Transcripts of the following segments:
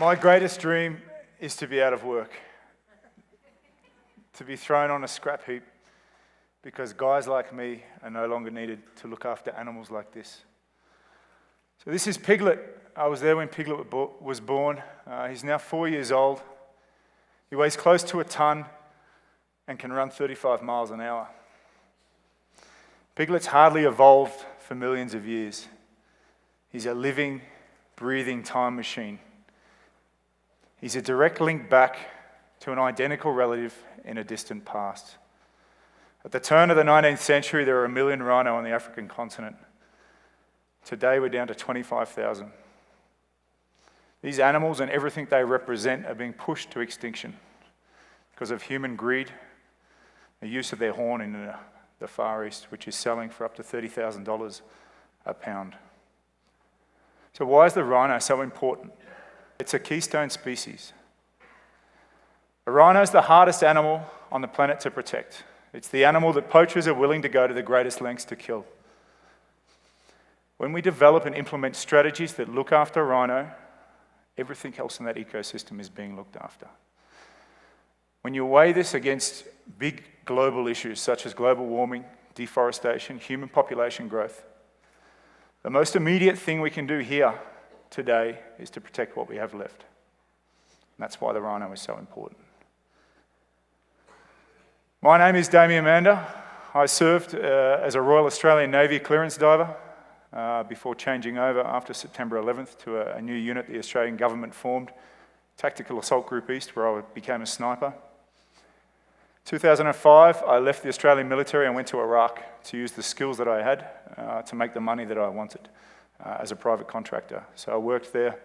My greatest dream is to be out of work, to be thrown on a scrap heap, because guys like me are no longer needed to look after animals like this. So this is Piglet. I was there when Piglet was born. He's now 4 years old. He weighs close to a ton and can run 35 miles an hour. Piglet's hardly evolved for millions of years. He's a living, breathing time machine. He's a direct link back to an identical relative in a distant past. At the turn of the 19th century, there were 1 million rhino on the African continent. Today, we're down to 25,000. These animals and everything they represent are being pushed to extinction because of human greed, the use of their horn in the Far East, which is selling for up to $30,000 a pound. So why is the rhino so important? It's a keystone species. A rhino is the hardest animal on the planet to protect. It's the animal that poachers are willing to go to the greatest lengths to kill. When we develop and implement strategies that look after rhino, everything else in that ecosystem is being looked after. When you weigh this against big global issues such as global warming, deforestation, human population growth, the most immediate thing we can do here today is to protect what we have left. And that's why the rhino is so important. My name is Damien Mander. I served as a Royal Australian Navy clearance diver before changing over after September 11th to a new unit the Australian government formed, Tactical Assault Group East, where I became a sniper. 2005, I left the Australian military and went to Iraq to use the skills that I had to make the money that I wanted as a private contractor. So I worked there.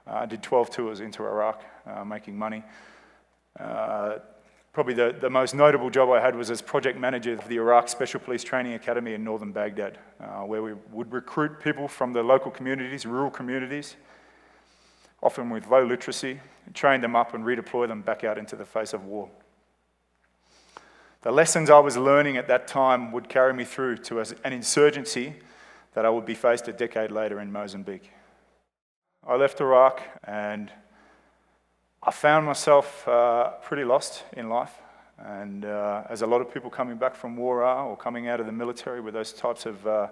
I did 12 tours into Iraq, making money. Probably the most notable job I had was as project manager of the Iraq Special Police Training Academy in northern Baghdad, where we would recruit people from the local communities, rural communities, often with low literacy, train them up and redeploy them back out into the face of war. The lessons I was learning at that time would carry me through to an insurgency that I would be faced a decade later in Mozambique. I left Iraq and I found myself pretty lost in life. And as a lot of people coming back from war are, or coming out of the military with those types of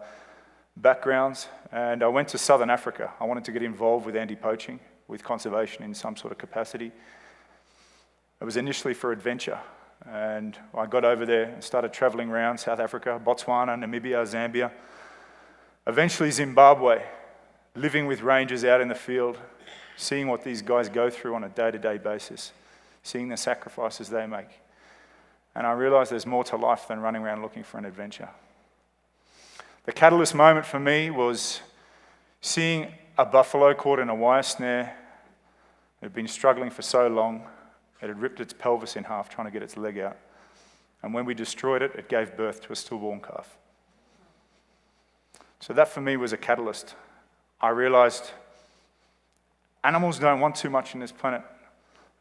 backgrounds, and I went to Southern Africa. I wanted to get involved with anti-poaching, with conservation in some sort of capacity. It was initially for adventure. And I got over there and started traveling around South Africa, Botswana, Namibia, Zambia, eventually Zimbabwe, living with rangers out in the field, seeing what these guys go through on a day-to-day basis, seeing the sacrifices they make. And I realized there's more to life than running around looking for an adventure. The catalyst moment for me was seeing a buffalo caught in a wire snare. It had been struggling for so long. It had ripped its pelvis in half trying to get its leg out. And when we destroyed it, it gave birth to a stillborn calf. So that for me was a catalyst. I realized animals don't want too much in this planet.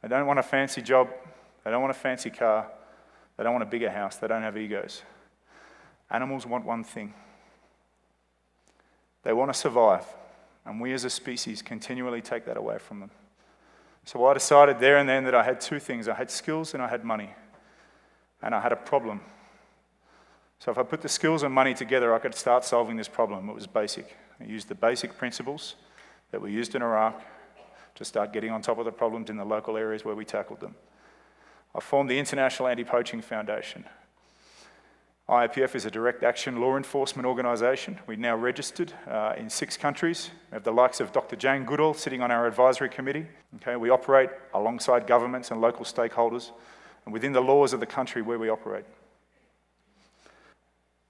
They don't want a fancy job. They don't want a fancy car. They don't want a bigger house. They don't have egos. Animals want one thing. They want to survive. And we as a species continually take that away from them. So I decided there and then that I had two things. I had skills and I had money. And I had a problem. So if I put the skills and money together, I could start solving this problem. It was basic. I used the basic principles that we used in Iraq to start getting on top of the problems in the local areas where we tackled them. I formed the International Anti-Poaching Foundation. IAPF is a direct action law enforcement organisation. We're now registered in 6 countries. We have the likes of Dr. Jane Goodall sitting on our advisory committee. Okay, we operate alongside governments and local stakeholders and within the laws of the country where we operate.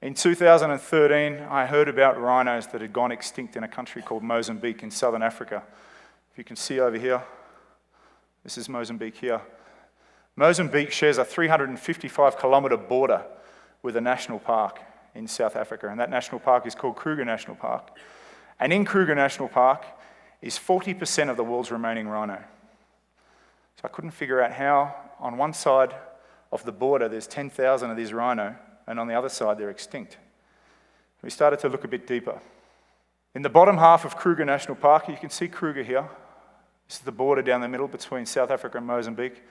In 2013, I heard about rhinos that had gone extinct in a country called Mozambique in southern Africa. If you can see over here, this is Mozambique here. Mozambique shares a 355-kilometre border with a national park in South Africa, and that national park is called Kruger National Park. And in Kruger National Park is 40% of the world's remaining rhino. So I couldn't figure out how, on one side of the border, there's 10,000 of these rhino, and on the other side, they're extinct. We started to look a bit deeper. In the bottom half of Kruger National Park, you can see Kruger here. This is the border down the middle between South Africa and Mozambique.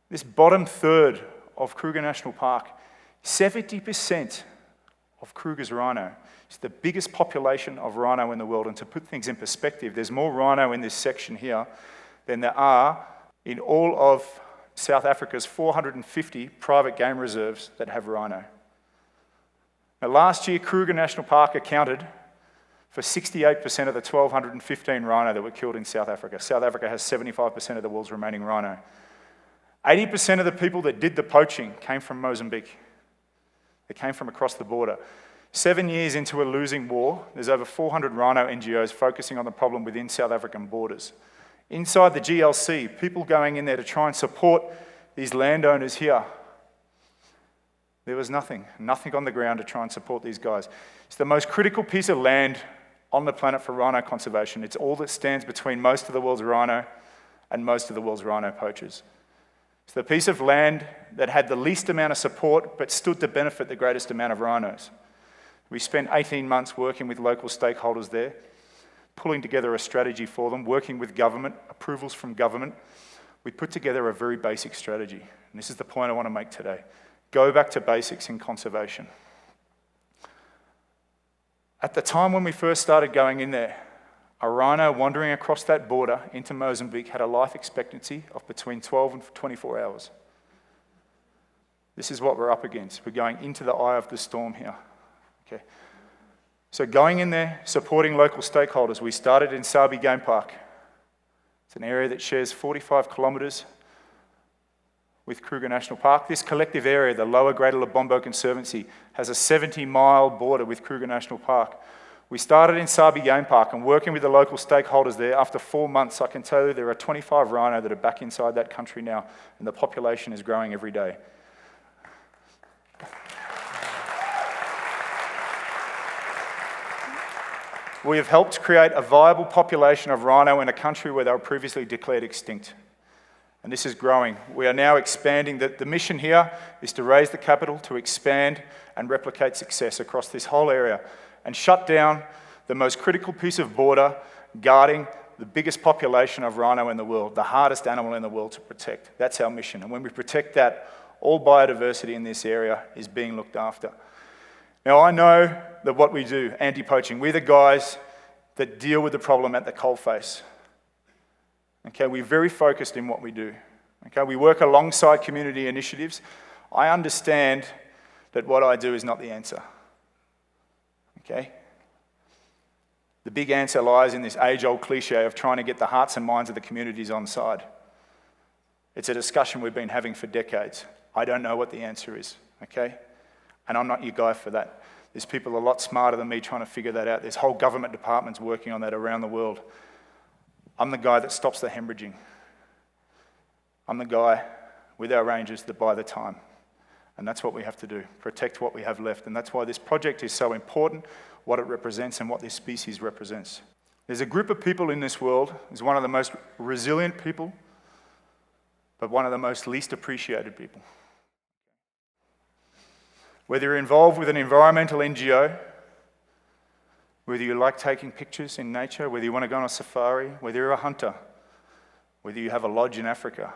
This bottom third of Kruger National Park, 70% of Kruger's rhino. It's the biggest population of rhino in the world. And to put things in perspective, there's more rhino in this section here than there are in all of South Africa's 450 private game reserves that have rhino. Now, last year, Kruger National Park accounted for 68% of the 1,215 rhino that were killed in South Africa. South Africa has 75% of the world's remaining rhino. 80% of the people that did the poaching came from Mozambique. They came from across the border. 7 years into a losing war, there's over 400 rhino NGOs focusing on the problem within South African borders. Inside the GLC, people going in there to try and support these landowners here. There was nothing on the ground to try and support these guys. It's the most critical piece of land on the planet for rhino conservation. It's all that stands between most of the world's rhino and most of the world's rhino poachers. It's the piece of land that had the least amount of support but stood to benefit the greatest amount of rhinos. We spent 18 months working with local stakeholders there, pulling together a strategy for them, working with government, approvals from government. We put together a very basic strategy, and this is the point I want to make today. Go back to basics in conservation. At the time when we first started going in there, a rhino wandering across that border into Mozambique had a life expectancy of between 12 and 24 hours. This is what we're up against. We're going into the eye of the storm here. Okay. So going in there, supporting local stakeholders, we started in Sabi Game Park. It's an area that shares 45 kilometres with Kruger National Park. This collective area, the Lower Greater Lubombo Conservancy, has a 70-mile border with Kruger National Park. We started in Sabi Game Park and working with the local stakeholders there. After 4 months, I can tell you there are 25 rhino that are back inside that country now, and the population is growing every day. We have helped create a viable population of rhino in a country where they were previously declared extinct. And this is growing. We are now expanding. The mission here is to raise the capital to expand and replicate success across this whole area and shut down the most critical piece of border guarding the biggest population of rhino in the world, the hardest animal in the world to protect. That's our mission. And when we protect that, all biodiversity in this area is being looked after. Now, I know that what we do, anti-poaching, we're the guys that deal with the problem at the coalface. Okay, we're very focused in what we do. Okay, we work alongside community initiatives. I understand that what I do is not the answer. Okay? The big answer lies in this age-old cliche of trying to get the hearts and minds of the communities on side. It's a discussion we've been having for decades. I don't know what the answer is, okay? And I'm not your guy for that. There's people a lot smarter than me trying to figure that out. There's whole government departments working on that around the world. I'm the guy that stops the hemorrhaging. I'm the guy with our rangers that buy the time. And that's what we have to do, protect what we have left. And that's why this project is so important, what it represents and what this species represents. There's a group of people in this world, is one of the most resilient people, but one of the most least appreciated people. Whether you're involved with an environmental NGO, whether you like taking pictures in nature, whether you want to go on a safari, whether you're a hunter, whether you have a lodge in Africa,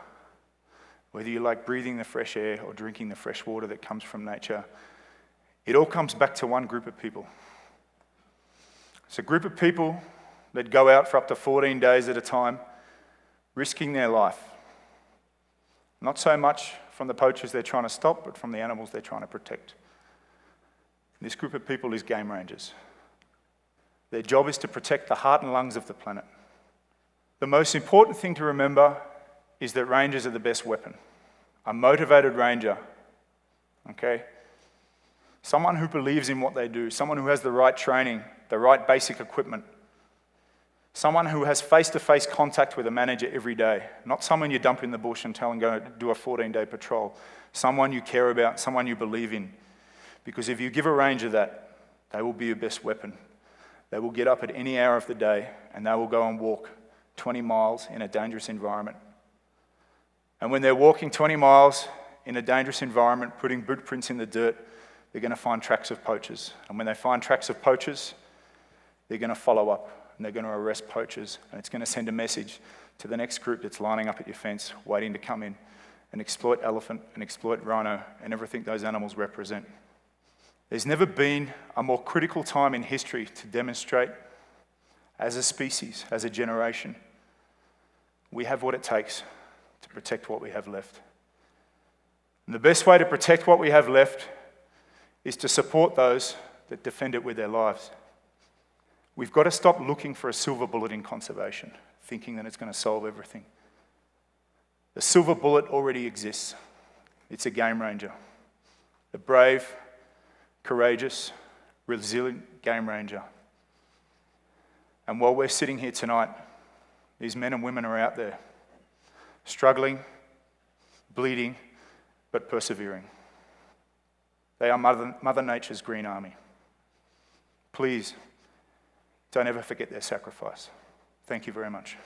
whether you like breathing the fresh air or drinking the fresh water that comes from nature, it all comes back to one group of people. It's a group of people that go out for up to 14 days at a time, risking their life. Not so much from the poachers they're trying to stop, but from the animals they're trying to protect. This group of people is game rangers. Their job is to protect the heart and lungs of the planet. The most important thing to remember is that rangers are the best weapon. A motivated ranger, okay? Someone who believes in what they do, someone who has the right training, the right basic equipment, someone who has face-to-face contact with a manager every day, not someone you dump in the bush and tell them go do a 14-day patrol, someone you care about, someone you believe in. Because if you give a ranger that, they will be your best weapon. They will get up at any hour of the day and they will go and walk 20 miles in a dangerous environment. And when they're walking 20 miles in a dangerous environment, putting boot prints in the dirt, they're going to find tracks of poachers. And when they find tracks of poachers, they're going to follow up and they're going to arrest poachers, and it's going to send a message to the next group that's lining up at your fence, waiting to come in and exploit elephant and exploit rhino and everything those animals represent. There's never been a more critical time in history to demonstrate, as a species, as a generation, we have what it takes to protect what we have left. And the best way to protect what we have left is to support those that defend it with their lives. We've got to stop looking for a silver bullet in conservation, thinking that it's going to solve everything. The silver bullet already exists. It's a game ranger. The brave, courageous, resilient game ranger. And while we're sitting here tonight, these men and women are out there, struggling, bleeding, but persevering. They are Mother Nature's green army. Please, don't ever forget their sacrifice. Thank you very much.